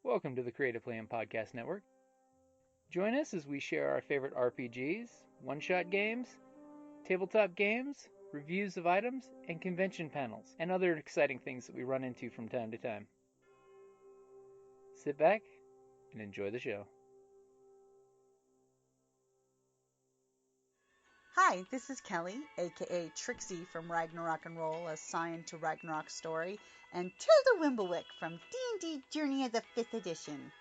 Welcome to the Creative Plan Podcast Network. Join us as we share our favorite RPGs, one-shot games, tabletop games, reviews of items, and convention panels, and other exciting things that we run into from time to time. Sit back and enjoy the show. Hi, this is Kelly, aka Trixie from Ragnarok and Roll, a Scion to Ragnarok story, and Tilda Wimblewick from D&D Journey of the 5th Edition.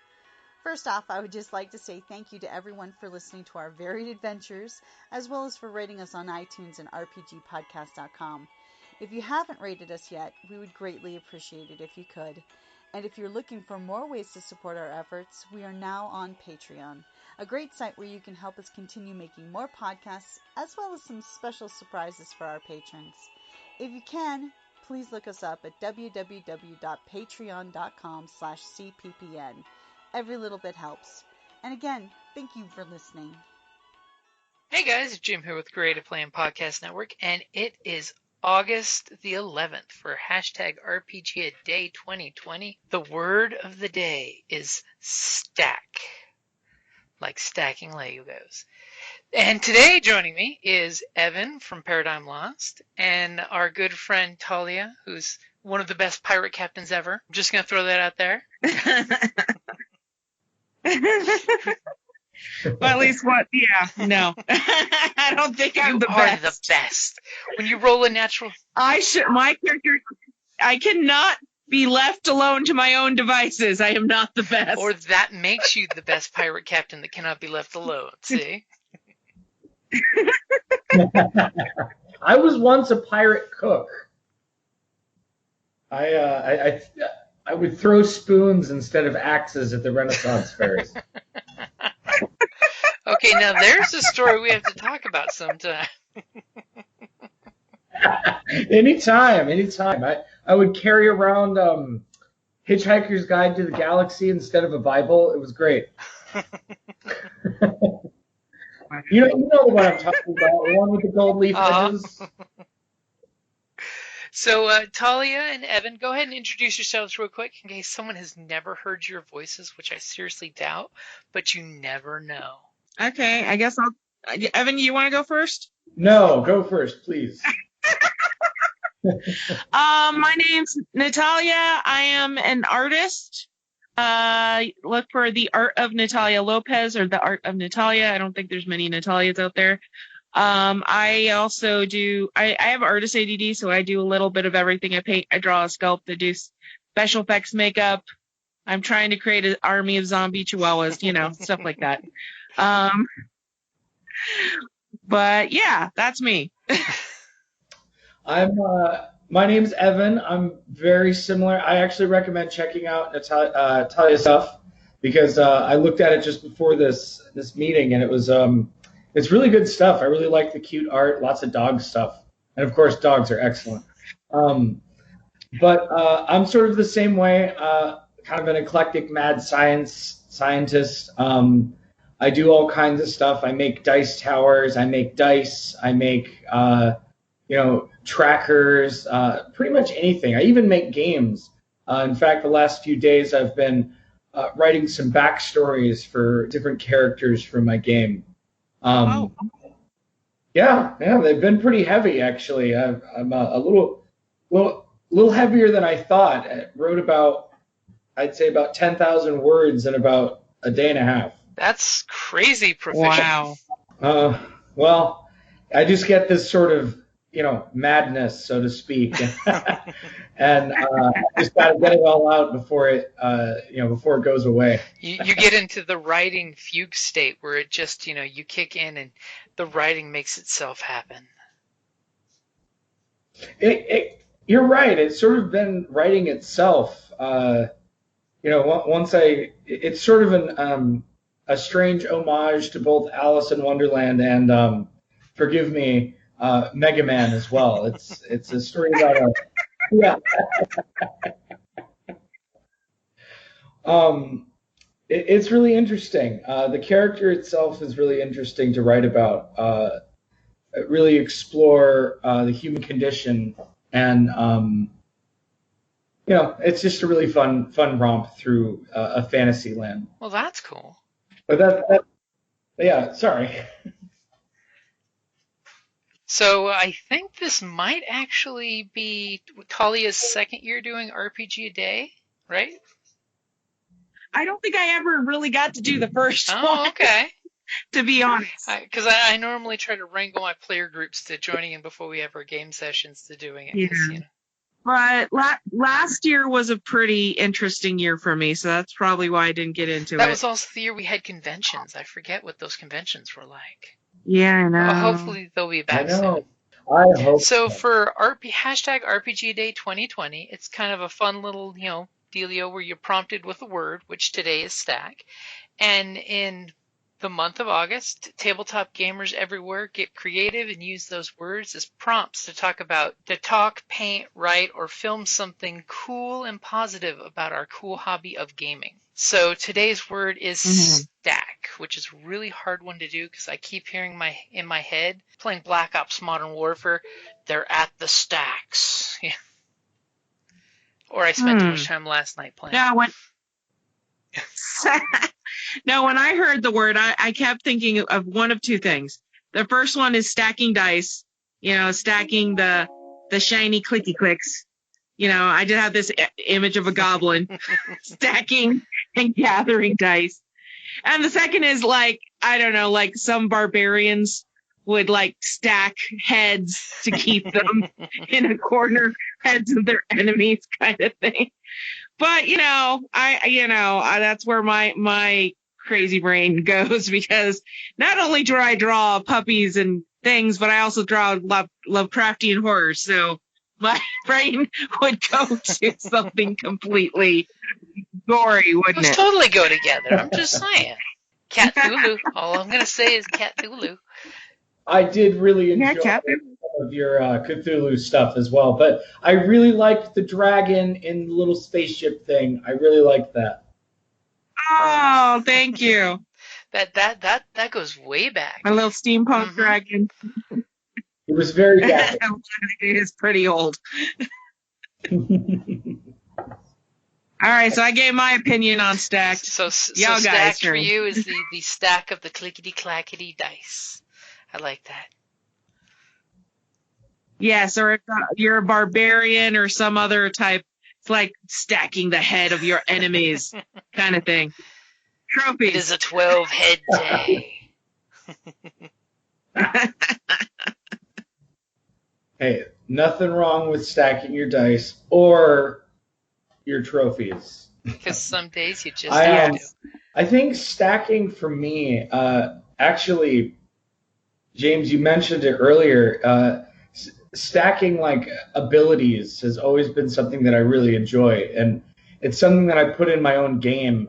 First off, I would just like to say thank you to everyone for listening to our varied adventures, as well as for rating us on iTunes and RPGpodcast.com. If you haven't rated us yet, we would greatly appreciate it if you could. And if you're looking for more ways to support our efforts, we are now on Patreon, a great site where you can help us continue making more podcasts, as well as some special surprises for our patrons. If you can, please look us up at www.patreon.com/cppn. Every little bit helps. And again, thank you for listening. Hey guys, Jim here with Creative Plan Podcast Network, and it is August the 11th for hashtag RPGaDay2020. The word of the day is stack, like stacking Legos. And today joining me is Evan from Paradigm Lost and our good friend Talia, who's one of the best pirate captains ever. I'm just going to throw that out there. Well, at least what? Yeah, no. I don't think I'm the best. You are the best. When you roll a natural... My character, I cannot be left alone to my own devices. I am not the best. Or that makes you the best pirate captain that cannot be left alone, see? I was once a pirate cook. I would throw spoons instead of axes at the Renaissance fairs. Okay, now there's a story we have to talk about sometime. Anytime. I would carry around Hitchhiker's Guide to the Galaxy instead of a Bible. It was great. You know what I'm talking about, the one with the gold leaf edges. So, Talia and Evan, go ahead and introduce yourselves real quick in case someone has never heard your voices, which I seriously doubt, but you never know. Okay, I guess I'll... Evan, you want to go first? No, go first, please. My name's Natalia. I am an artist. Look for the Art of Talia Lopez or the Art of Natalia. I don't think there's many Natalias out there. I also do, I have artist ADD, so I do a little bit of everything. I paint, I draw, I sculpt, I do special effects makeup. I'm trying to create an army of zombie chihuahuas, stuff like that. But yeah, that's me. My name's Evan. I'm very similar. I actually recommend checking out Talia's stuff because I looked at it just before this meeting, and it's really good stuff. I really like the cute art, lots of dog stuff, and of course, dogs are excellent. But I'm sort of the same way, kind of an eclectic mad scientist. I do all kinds of stuff. I make dice towers. I make dice. I make trackers, pretty much anything. I even make games. In fact, the last few days I've been writing some backstories for different characters for my game. Yeah, they've been pretty heavy actually. I'm a little heavier than I thought. I wrote I'd say about 10,000 words in about a day and a half. That's crazy proficient. Wow. Well, I just get this sort of madness, so to speak, and just got to get it all out before it goes away. You get into the writing fugue state where it just, you kick in and the writing makes itself happen. You're right. It's sort of been writing itself. It's sort of a strange homage to both Alice in Wonderland and forgive me, Mega Man as well. It's a story about it's really interesting. The character itself is really interesting to write about. Really explore the human condition and it's just a really fun romp through a fantasy land. Well, that's cool. But yeah, sorry. So I think this might actually be Talia's second year doing RPG-A-Day, right? I don't think I ever really got to do the first Oh, one, okay. to be honest. Because I normally try to wrangle my player groups to joining in before we have our game sessions to doing it. Yeah. But last year was a pretty interesting year for me, so that's probably why I didn't get into it. That was also the year we had conventions. I forget what those conventions were like. Yeah, I know. Hopefully they'll be back soon. I hope so. For hashtag RPGaDay2020, it's kind of a fun little, dealio where you're prompted with a word, which today is stack. And in the month of August, tabletop gamers everywhere get creative and use those words as prompts to talk, paint, write, or film something cool and positive about our cool hobby of gaming. So today's word is stack, which is a really hard one to do because I keep hearing in my head, playing Black Ops Modern Warfare, they're at the stacks. Yeah. Or I spent too much time last night playing. No, when I heard the word, I kept thinking of one of two things. The first one is stacking dice, stacking the shiny clicky clicks. I did have this image of a goblin stacking and gathering dice. And the second is I don't know, some barbarians would stack heads to keep them in a corner, heads of their enemies kind of thing. But, that's where my crazy brain goes, because not only do I draw puppies and things, but I also draw Lovecraftian horror. So my brain would go to something completely gory, wouldn't it? Those totally go together. I'm just saying. Cthulhu. All I'm going to say is Cthulhu. I did really enjoy some of your Cthulhu stuff as well, but I really liked the dragon in the little spaceship thing. I really liked that. Oh, thank you. That goes way back. My little steampunk dragon. It was very graphic. It is pretty old. All right, so I gave my opinion on stack. So stack for you is the stack of the clickety-clackety dice. I like that. Yes, or if you're a barbarian or some other type, it's like stacking the head of your enemies kind of thing. Trophies. It is a 12-head day. Hey, nothing wrong with stacking your dice or your trophies. Because some days you just have to. I think stacking for me, actually, James, you mentioned it earlier. Stacking abilities has always been something that I really enjoy, and it's something that I put in my own game.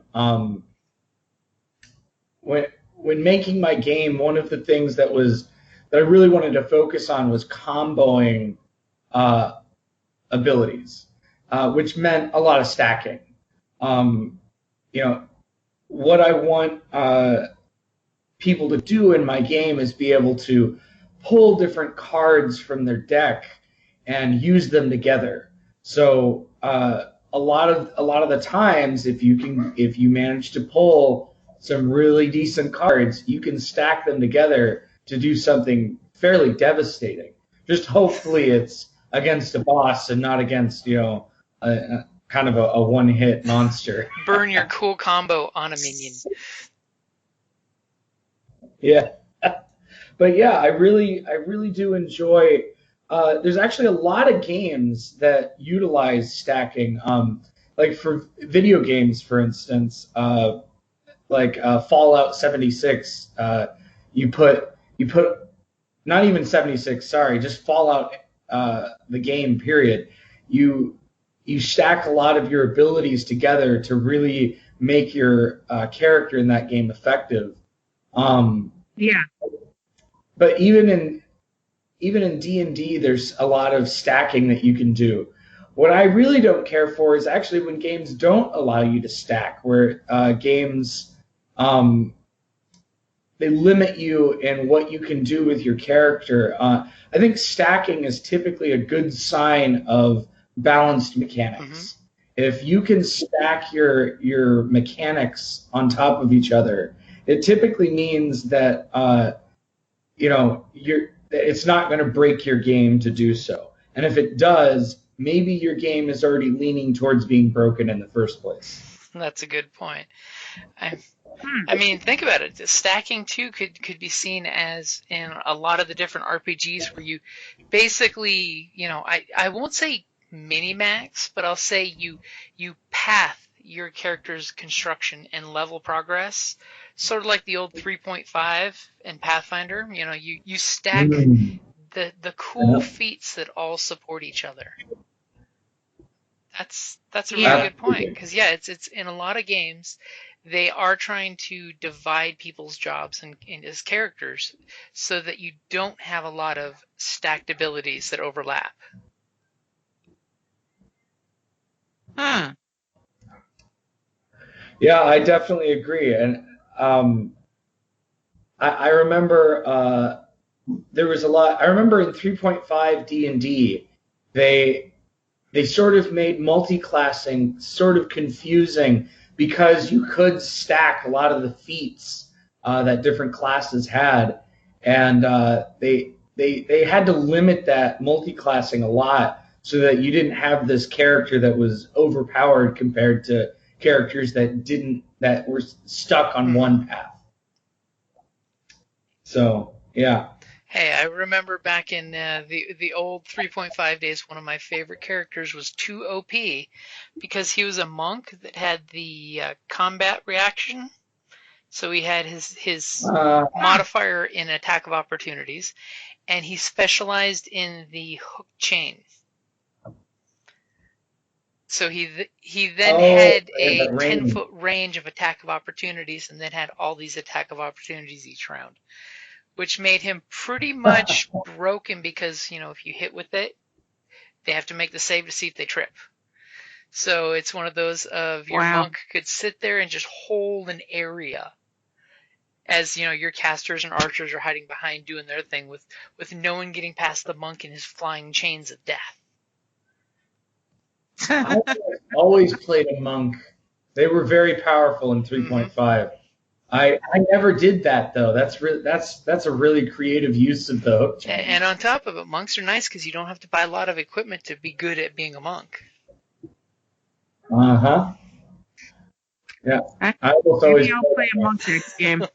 When making my game, one of the things that I really wanted to focus on was comboing abilities, which meant a lot of stacking. What I want people to do in my game is be able to pull different cards from their deck and use them together. So a lot of the times, if you manage to pull some really decent cards, you can stack them together to do something fairly devastating. Just hopefully it's against a boss and not against a kind of a one-hit monster. Burn your cool combo on a minion. Yeah. But yeah, I really do enjoy. There's actually a lot of games that utilize stacking. Like for video games, for instance, Fallout 76. You put not even 76. Sorry, just Fallout the game. Period. You stack a lot of your abilities together to really make your character in that game effective. Yeah. But even in D&D, there's a lot of stacking that you can do. What I really don't care for is actually when games don't allow you to stack, where games they limit you in what you can do with your character. I think stacking is typically a good sign of balanced mechanics. if you can stack your mechanics on top of each other, it typically means that it's not going to break your game to do so. And if it does, maybe your game is already leaning towards being broken in the first place. That's a good point. I mean, think about it. The stacking too could be seen as in a lot of the different RPGs where you basically, I won't say mini-max, but I'll say you path your character's construction and level progress, sort of like the old 3.5 in Pathfinder. You stack the cool feats that all support each other. That's a really good point, because it's in a lot of games they are trying to divide people's jobs and as characters so that you don't have a lot of stacked abilities that overlap. Yeah, I definitely agree. And I remember there was a lot. I remember in 3.5 D&D, they sort of made multi-classing sort of confusing because you could stack a lot of the feats that different classes had, and they had to limit that multi-classing a lot so that you didn't have this character that was overpowered compared to characters that were stuck on one path. So yeah. Hey, I remember back in the old 3.5 days, one of my favorite characters was 2OP because he was a monk that had the combat reaction. So he had his modifier in attack of opportunities, and he specialized in the hook chain. So he then had a 10-foot range of attack of opportunities, and then had all these attack of opportunities each round, which made him pretty much broken because, if you hit with it, they have to make the save to see if they trip. So it's one of those of your monk could sit there and just hold an area as, your casters and archers are hiding behind doing their thing with no one getting past the monk and his flying chains of death. I always played a monk. They were very powerful in 3.5. I never did that though. That's a really creative use of the hook chain. And on top of it, monks are nice because you don't have to buy a lot of equipment to be good at being a monk. Yeah. Maybe I'll play a monk next game.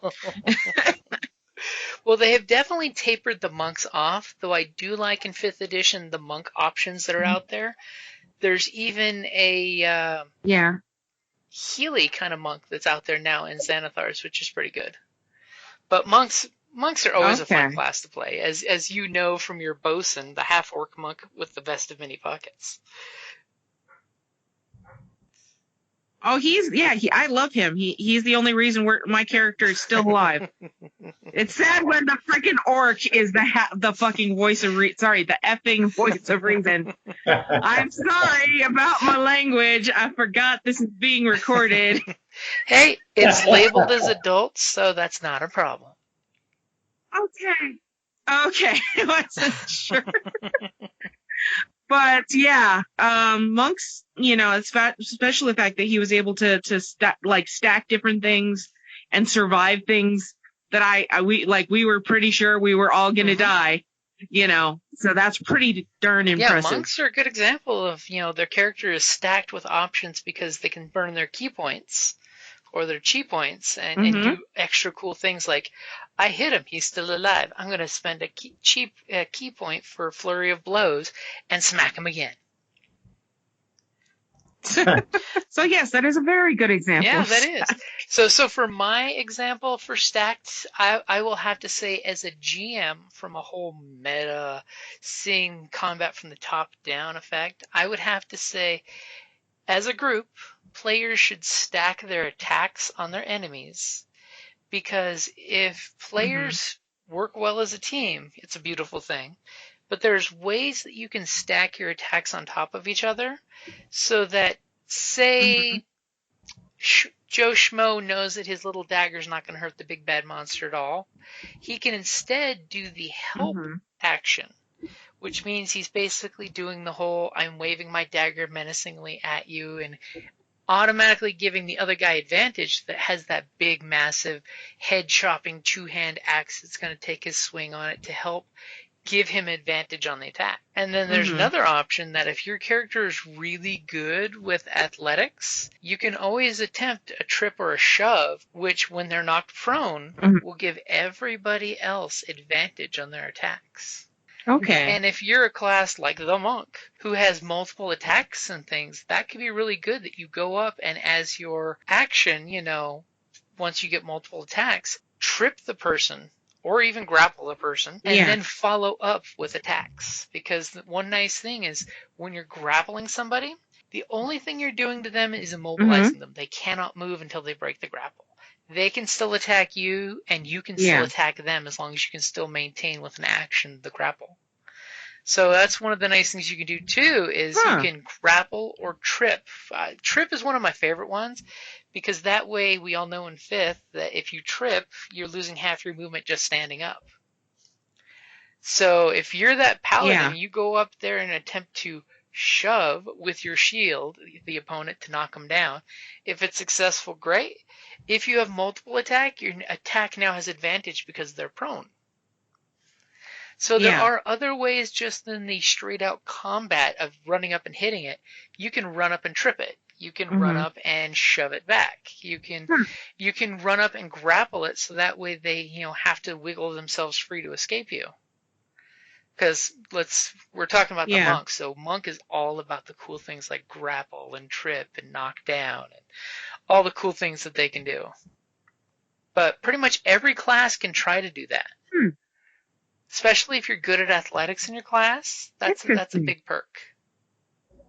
Well, they have definitely tapered the monks off, though I do like in 5th edition the monk options that are out there. There's even a Healy kind of monk that's out there now in Xanathars, which is pretty good. But monks are always a fun class to play, as you know from your bosun, the half-orc monk with the vest of many pockets. Oh, I love him. He's the only reason my character is still alive. It's sad when the freaking orc is the fucking voice of the effing voice of reason. I'm sorry about my language. I forgot this is being recorded. Hey, it's labeled as adults, so that's not a problem. Okay, I wasn't sure. But yeah, monks, especially the fact that he was able to stack different things and survive things that we were pretty sure we were all gonna die, so that's pretty darn impressive. Yeah, monks are a good example of, their character is stacked with options because they can burn their key points or their chi points and do extra cool things like, I hit him, he's still alive. I'm going to spend a key point for Flurry of Blows and smack him again. So yes, that is a very good example. Yeah, that is. So for my example for stacked, I will have to say as a GM from a whole meta, seeing combat from the top down effect, I would have to say as a group, players should stack their attacks on their enemies, because if players work well as a team, it's a beautiful thing. But there's ways that you can stack your attacks on top of each other so that, say, Joe Schmo knows that his little dagger's not going to hurt the big bad monster at all. He can instead do the help action, which means he's basically doing the whole I'm waving my dagger menacingly at you and automatically giving the other guy advantage that has that big, massive, head-chopping two-hand axe that's going to take his swing on it to help give him advantage on the attack. And then there's another option that if your character is really good with athletics, you can always attempt a trip or a shove, which when they're knocked prone, will give everybody else advantage on their attacks. Okay. And if you're a class like the monk who has multiple attacks and things, that could be really good that you go up and as your action, once you get multiple attacks, trip the person or even grapple the person and then follow up with attacks. Because one nice thing is when you're grappling somebody, the only thing you're doing to them is immobilizing them. They cannot move until they break the grapple. They can still attack you, and you can still attack them as long as you can still maintain with an action the grapple. So that's one of the nice things you can do, too, is you can grapple or trip. Trip is one of my favorite ones, because that way we all know in 5th that if you trip, you're losing half your movement just standing up. So if you're that paladin, you go up there and attempt to shove with your shield the opponent to knock them down. If it's successful, great. If you have multiple attack, your attack now has advantage because they're prone. So there are other ways just than the straight out combat of running up and hitting it. You can run up and trip it. You can run up and shove it back. You can run up and grapple it so that way they have to wiggle themselves free to escape you. Because we're talking about the monk, so monk is all about the cool things like grapple and trip and knock down and all the cool things that they can do. But pretty much every class can try to do that. Especially if you're good at athletics in your class, that's a big perk.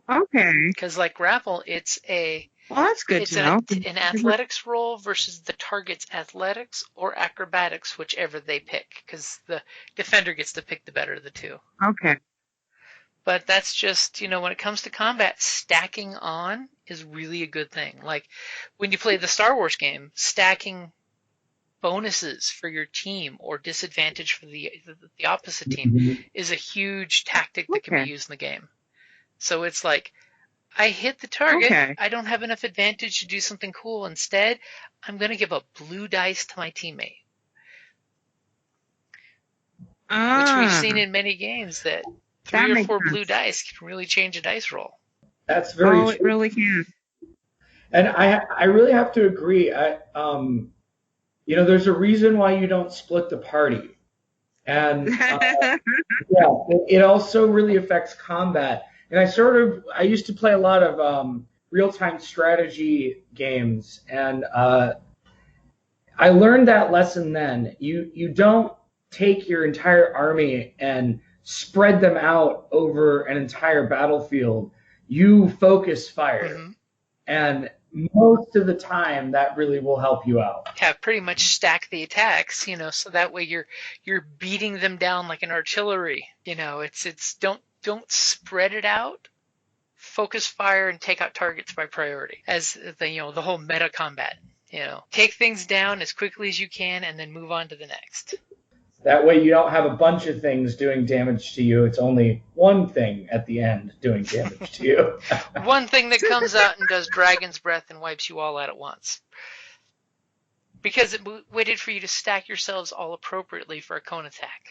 Okay. Because like grapple, it's that's good to know. An athletics roll versus the target's athletics or acrobatics, whichever they pick, because the defender gets to pick the better of the two. Okay. But that's just, when it comes to combat, stacking on is really a good thing. Like when you play the Star Wars game, stacking bonuses for your team or disadvantage for the opposite team is a huge tactic that can be used in the game. So it's like, I hit the target, I don't have enough advantage to do something cool. Instead, I'm going to give a blue dice to my teammate. Which we've seen in many games that 3 or 4 blue dice can really change a dice roll. That's very true. It really can. And I really have to agree. There's a reason why you don't split the party. And it also really affects combat. And I used to play a lot of real-time strategy games, and I learned that lesson then. You don't take your entire army and spread them out over an entire battlefield. You focus fire. And most of the time, that really will help you out. Yeah, pretty much stack the attacks, so that way you're beating them down like an artillery. It's don't spread it out. Focus fire and take out targets by priority. As the whole meta combat. Take things down as quickly as you can and then move on to the next. That way you don't have a bunch of things doing damage to you. It's only one thing at the end doing damage to you. One thing that comes out and does dragon's breath and wipes you all out at once. Because it waited for you to stack yourselves all appropriately for a cone attack.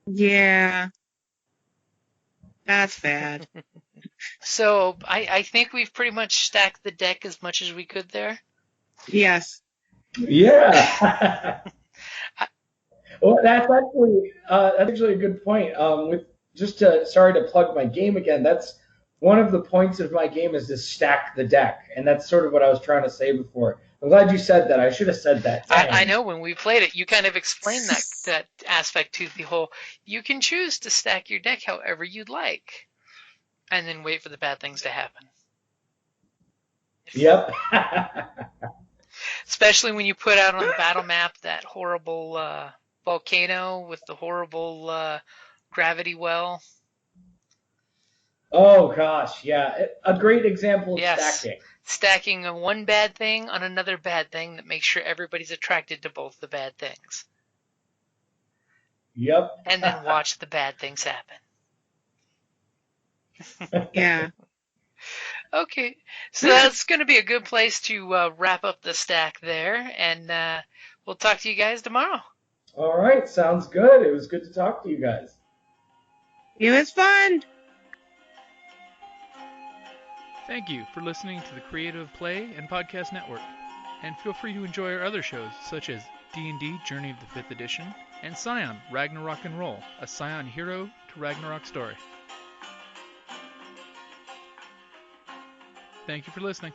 Yeah. That's bad. So I think we've pretty much stacked the deck as much as we could there. Yes. Yeah. Well, that's actually a good point. Sorry to plug my game again. That's one of the points of my game is to stack the deck, and that's sort of what I was trying to say before. I'm glad you said that. I should have said that. I know when we played it, you kind of explained that aspect to the whole. You can choose to stack your deck however you'd like, and then wait for the bad things to happen. Yep. Especially when you put out on the battle map that horrible volcano with the horrible gravity well. Oh gosh, yeah, a great example of stacking. Stacking one bad thing on another bad thing that makes sure everybody's attracted to both the bad things. Yep. And then watch the bad things happen. Yeah. Okay, so that's going to be a good place to wrap up the stack there, and we'll talk to you guys tomorrow. All right, sounds good. It was good to talk to you guys. It was fun. Thank you for listening to the Creative Play and Podcast Network, and feel free to enjoy our other shows such as D&D Journey of the 5th Edition and Scion Ragnarok and Roll, a Scion hero to Ragnarok story. Thank you for listening.